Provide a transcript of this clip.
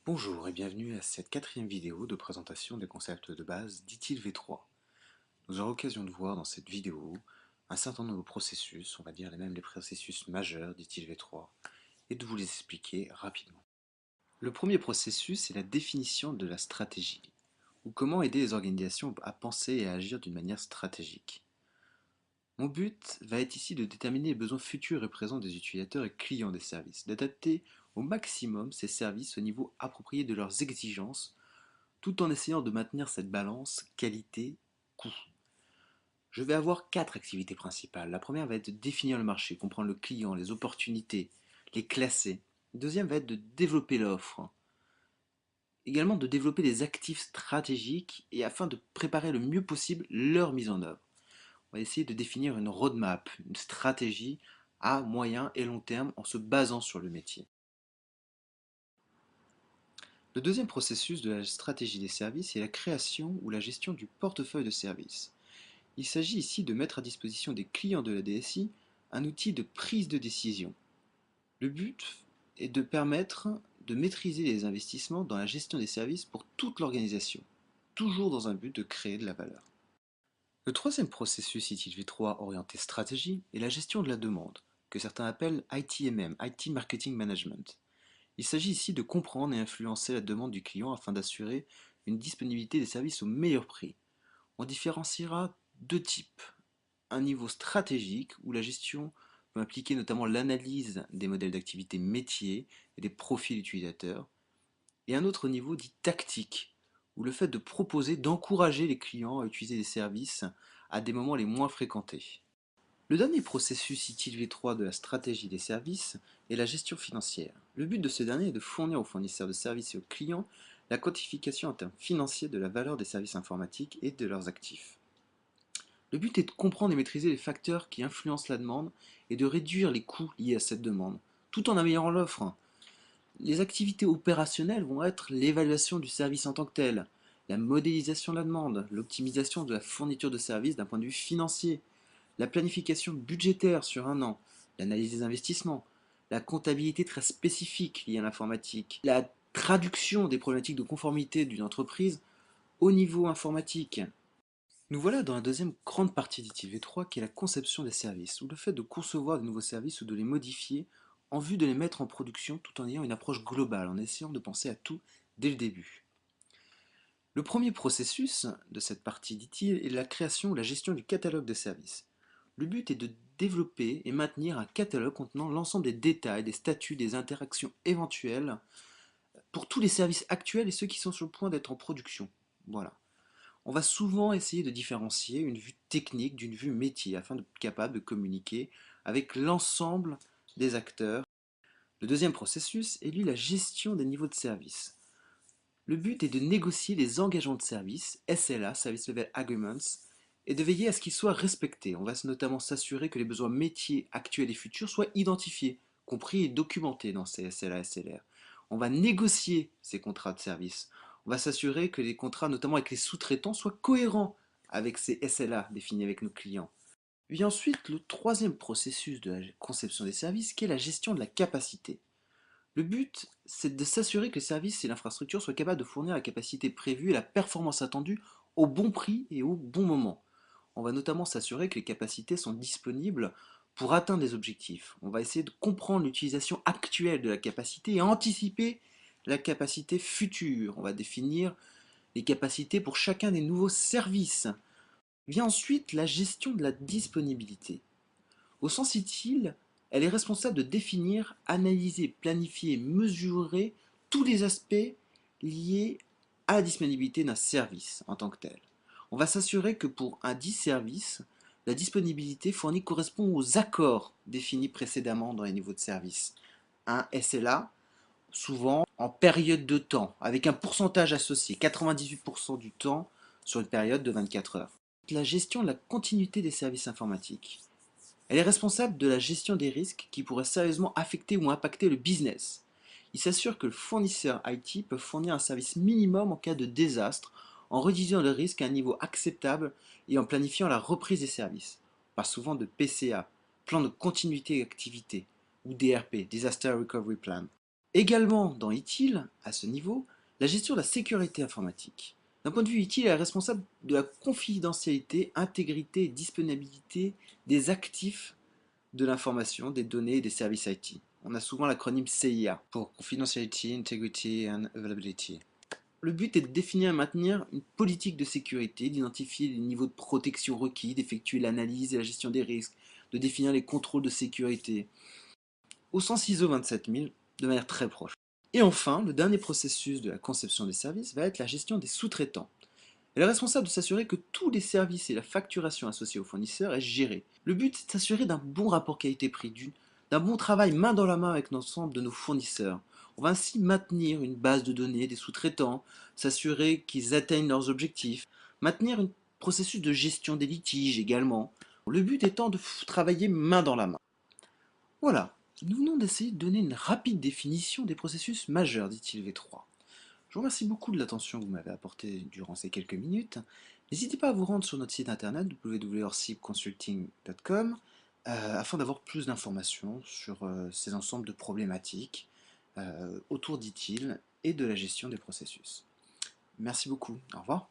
Bonjour et bienvenue à cette quatrième vidéo de présentation des concepts de base d'ITIL V3. Nous aurons l'occasion de voir dans cette vidéo un certain nombre de processus, on va dire même les processus majeurs d'ITIL V3, et de vous les expliquer rapidement. Le premier processus est la définition de la stratégie, ou comment aider les organisations à penser et à agir d'une manière stratégique. Mon but va être ici de déterminer les besoins futurs et présents des utilisateurs et clients des services, d'adapter au maximum ces services au niveau approprié de leurs exigences, tout en essayant de maintenir cette balance qualité-coût. Je vais avoir 4 activités principales. La première va être de définir le marché, comprendre le client, les opportunités, les classer. La deuxième va être de développer l'offre. Également de développer des actifs stratégiques et afin de préparer le mieux possible leur mise en œuvre. On va essayer de définir une roadmap, une stratégie à moyen et long terme en se basant sur le métier. Le deuxième processus de la stratégie des services est la création ou la gestion du portefeuille de services. Il s'agit ici de mettre à disposition des clients de la DSI un outil de prise de décision. Le but est de permettre de maîtriser les investissements dans la gestion des services pour toute l'organisation, toujours dans un but de créer de la valeur. Le troisième processus ITIL-V3 orienté stratégie est la gestion de la demande, que certains appellent ITMM, IT Marketing Management. Il s'agit ici de comprendre et influencer la demande du client afin d'assurer une disponibilité des services au meilleur prix. On différenciera deux types. Un niveau stratégique où la gestion peut impliquer notamment l'analyse des modèles d'activité métier et des profils utilisateurs, et un autre niveau dit tactique, où le fait de proposer, d'encourager les clients à utiliser des services à des moments les moins fréquentés. Le dernier processus ITIL V3 de la stratégie des services est la gestion financière. Le but de ce dernier est de fournir aux fournisseurs de services et aux clients la quantification en termes financiers de la valeur des services informatiques et de leurs actifs. Le but est de comprendre et maîtriser les facteurs qui influencent la demande et de réduire les coûts liés à cette demande, tout en améliorant l'offre. Les activités opérationnelles vont être l'évaluation du service en tant que tel, la modélisation de la demande, l'optimisation de la fourniture de services d'un point de vue financier, la planification budgétaire sur un an, l'analyse des investissements, la comptabilité très spécifique liée à l'informatique, la traduction des problématiques de conformité d'une entreprise au niveau informatique. Nous voilà dans la deuxième grande partie d'ITV3 qui est la conception des services, ou le fait de concevoir de nouveaux services ou de les modifier en vue de les mettre en production tout en ayant une approche globale, en essayant de penser à tout dès le début. Le premier processus de cette partie d'ITIL est la création ou la gestion du catalogue de services. Le but est de développer et maintenir un catalogue contenant l'ensemble des détails, des statuts, des interactions éventuelles pour tous les services actuels et ceux qui sont sur le point d'être en production. Voilà. On va souvent essayer de différencier une vue technique d'une vue métier afin d'être capable de communiquer avec l'ensemble des acteurs. Le deuxième processus est lui la gestion des niveaux de service. Le but est de négocier les engagements de service, SLA, Service Level Agreements, et de veiller à ce qu'ils soient respectés. On va notamment s'assurer que les besoins métiers actuels et futurs soient identifiés, compris et documentés dans ces SLA, SLR. On va négocier ces contrats de service. On va s'assurer que les contrats, notamment avec les sous-traitants, soient cohérents avec ces SLA définis avec nos clients. Puis ensuite, le troisième processus de la conception des services, qui est la gestion de la capacité. Le but, c'est de s'assurer que les services et l'infrastructure soient capables de fournir la capacité prévue et la performance attendue au bon prix et au bon moment. On va notamment s'assurer que les capacités sont disponibles pour atteindre des objectifs. On va essayer de comprendre l'utilisation actuelle de la capacité et anticiper la capacité future. On va définir les capacités pour chacun des nouveaux services. Vient ensuite la gestion de la disponibilité. Au sens utile, elle est responsable de définir, analyser, planifier, mesurer tous les aspects liés à la disponibilité d'un service en tant que tel. On va s'assurer que pour un dit service, la disponibilité fournie correspond aux accords définis précédemment dans les niveaux de service. Un SLA, souvent en période de temps, avec un pourcentage associé, 98% du temps sur une période de 24 heures. La gestion de la continuité des services informatiques. Elle est responsable de la gestion des risques qui pourraient sérieusement affecter ou impacter le business. Il s'assure que le fournisseur IT peut fournir un service minimum en cas de désastre en réduisant le risque à un niveau acceptable et en planifiant la reprise des services. On parle souvent de PCA, plan de continuité d'activité, ou DRP, Disaster Recovery Plan. Également dans ITIL, à ce niveau, la gestion de la sécurité informatique. D'un point de vue ITIL, elle est responsable de la confidentialité, intégrité et disponibilité des actifs de l'information, des données et des services IT. On a souvent l'acronyme CIA pour Confidentiality, Integrity and Availability. Le but est de définir et maintenir une politique de sécurité, d'identifier les niveaux de protection requis, d'effectuer l'analyse et la gestion des risques, de définir les contrôles de sécurité, au sens ISO 27000, de manière très proche. Et enfin, le dernier processus de la conception des services va être la gestion des sous-traitants. Elle est responsable de s'assurer que tous les services et la facturation associés aux fournisseurs est gérée. Le but, c'est de s'assurer d'un bon rapport qualité-prix, d'un bon travail main dans la main avec l'ensemble de nos fournisseurs. On va ainsi maintenir une base de données des sous-traitants, s'assurer qu'ils atteignent leurs objectifs, maintenir un processus de gestion des litiges également. Le but étant de travailler main dans la main. Voilà, nous venons d'essayer de donner une rapide définition des processus majeurs, dit-il V3. Je vous remercie beaucoup de l'attention que vous m'avez apportée durant ces quelques minutes. N'hésitez pas à vous rendre sur notre site internet www.orsibconsulting.com afin d'avoir plus d'informations sur ces ensembles de problématiques autour d'ITIL et de la gestion des processus. Merci beaucoup. Au revoir.